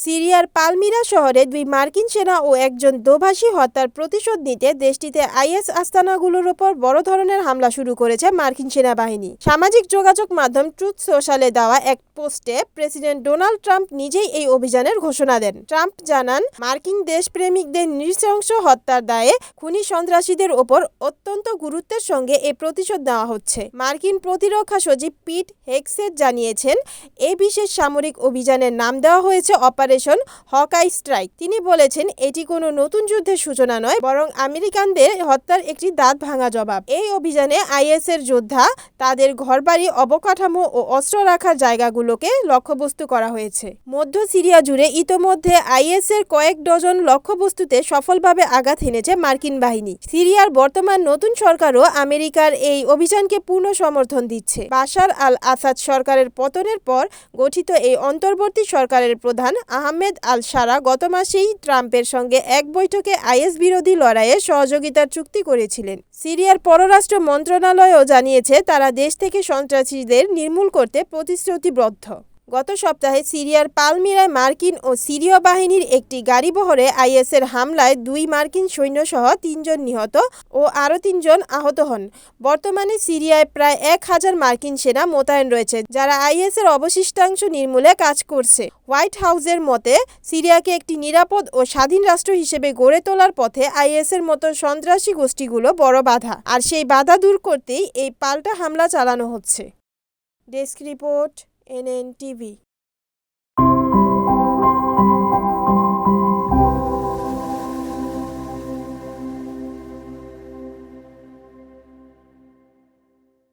সিরিয়ার পালমিরা শহরে ২ মার্কিন সেনা ও একজন দোভাষী হত্যার প্রতিশোধ নিতে দেশটিতে আইএস আস্তানাগুলোর ওপর বড় ধরনের হামলা শুরু করেছে মার্কিন সেনাবাহিনী। সামাজিক যোগাযোগ মাধ্যম ট্রুথ সোশ্যালে দেওয়া এক পোস্টে প্রেসিডেন্ট ডোনাল্ড ট্রাম্প নিজেই এই অভিযানের ঘোষণা দেন। ট্রাম্প জানান, মার্কিন দেশপ্রেমিকদের নৃশংস হত্যার দায়ে খুনি সন্ত্রাসীদের ওপর অত্যন্ত গুরুত্বের সঙ্গে এই প্রতিশোধ নেওয়া হচ্ছে। মার্কিন প্রতিরক্ষা সচিব পিট হেগসেট জানিয়েছেন, এই বিশেষ সামরিক অভিযানের নাম দেওয়া হয়েছে অপারেশন হকাই স্ট্রাইক। তিনি বলেছেন, এটি কোনো নতুন যুদ্ধের সূচনা নয়, বরং আমেরিকানদের হত্যার একটি দাঁত ভাঙা জবাব। এই অভিযানে আইএসের যোদ্ধা, তাদের ঘরবাড়ি, অবকাঠামো ও অস্ত্র রাখার জায়গাগুলোকে লক্ষ্যবস্তু করা হয়েছে। মধ্য সিরিয়া জুড়ে ইতোমধ্যে আইএসের কয়েক ডজন লক্ষ্যবস্তুতে সফলভাবে আঘাত হেনেছে মার্কিন বাহিনী। সিরিয়ার বর্তমান নতুন সরকারও আমেরিকার এই অভিযানকে পূর্ণ সমর্থন দিচ্ছে। বাশার আল আসাদ সরকারের পতনের পর গঠিত এই অন্তর্বর্তী সরকারের প্রধান আহমেদ আল শারা গত মাসেই ট্রাম্পের সঙ্গে এক বৈঠকে আইএস বিরোধী লড়াইয়ে সহযোগিতার চুক্তি করেছিলেন। সিরিয়ার পররাষ্ট্র মন্ত্রণালয়ও জানিয়েছে, তারা দেশ থেকে সন্ত্রাসীদের নির্মূল করতে প্রতিশ্রুতিবদ্ধ। গত সপ্তাহে সিরিয়ার পালমিরায় মার্কিন ও সিরীয় বাহিনীর একটি গাড়িবহরে আইএসের হামলায় ২ মার্কিন সৈন্যসহ ৩ জন নিহত ও আরও ৩ জন আহত হন। বর্তমানে সিরিয়ায় প্রায় ১,০০০ মার্কিন সেনা মোতায়েন রয়েছে, যারা আইএসের অবশিষ্টাংশ নির্মূলে কাজ করছে। হোয়াইট হাউসের মতে, সিরিয়াকে একটি নিরাপদ ও স্বাধীন রাষ্ট্র হিসেবে গড়ে তোলার পথে আইএসের মতো সন্ত্রাসী গোষ্ঠীগুলো বড় বাধা, আর সেই বাধা দূর করতেই এই পাল্টা হামলা চালানো হচ্ছে। Desk report, NN TV।